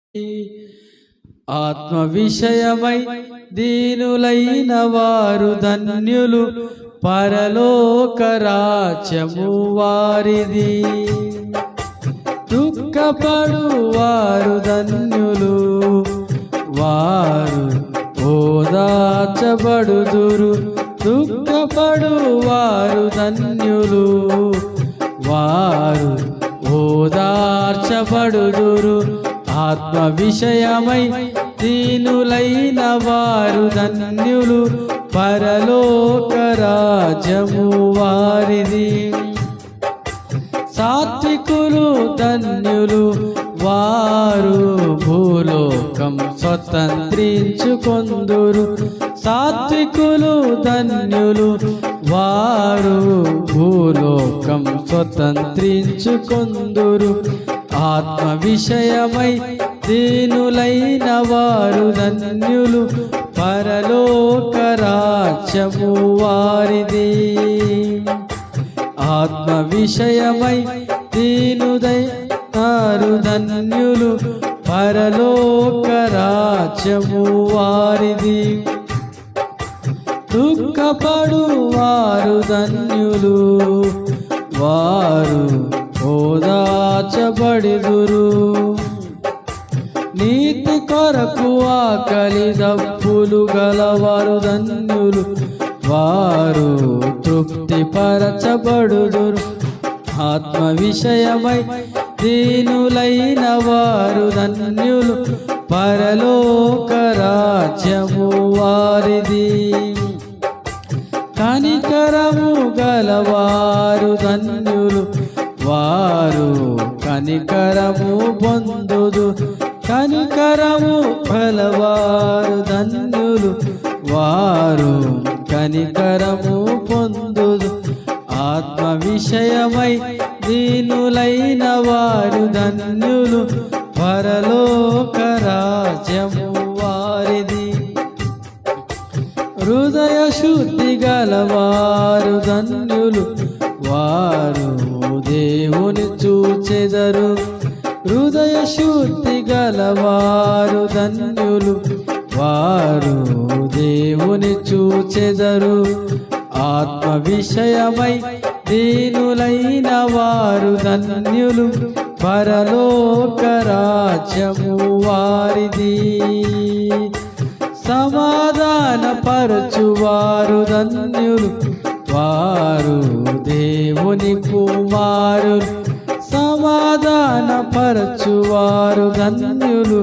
ఆత్మ విషయమై దీనులైన వారు ధన్యులు, పరలోక రాజ్యము వారిది. దుఃఖపడు వారు ధన్యులు, వారు ఓదార్చబడుదురు. దుఃఖపడు వారు ధన్యులు, వారు ఓదార్చబడుదురు. ఆత్మ విషయమై దీనులైన వారు ధన్యులు, పరలోక రాజ్యము వారిది. సాత్వికులు ధన్యులు, వారు భూలోకం స్వతంత్రించుకొందురు. సాత్వికులు ధన్యులు, వారు భూలోకం స్వతంత్రించుకొందురు. ఆత్మ విషయమై దీనులైన వారు ధన్యులు, పరలోక రాజ్యము వారిది. ఆత్మ విషయమై దీనులైనారు ధన్యులు, పరలోక రాజ్యము వారిది. దుఃఖపడు వారు ధన్యులు, వారు ఓదార్చబడుదురు. నీతి కొరకు ఆకలి దప్పులు గలవారు ధన్యులు, వారు తృప్తిపరచబడుదురు. ఆత్మ విషయమై దీనులైన వారు ధన్యులు, పరలోక రాజ్యము వారిది. కనికరము గలవారు ధన్యులు, వారు కనికరము పొందుదు. కనికరము గలవారు ధన్యులు, వారు కనికరము పొందుదు. ఆత్మ విషయమై దీనులైన వారు ధన్యులు, పరలోక రాజ్యము వారిది. హృదయ శుద్ధి గలవారు ధన్యులు, వారు దేవుని చూచెదరు. హృదయ శుద్ధి గలవారు ధన్యులు, వారు దేవుని చూచెదరు. ఆత్మ విషయమై దీనులైన వారు ధన్యులు, పరలోక రాజ్యము వారిది. సమాధాన పరచువారు ధన్యులు, వారు దేవుని కుమారులు. సమాధాన పరచువారు ధన్యులు,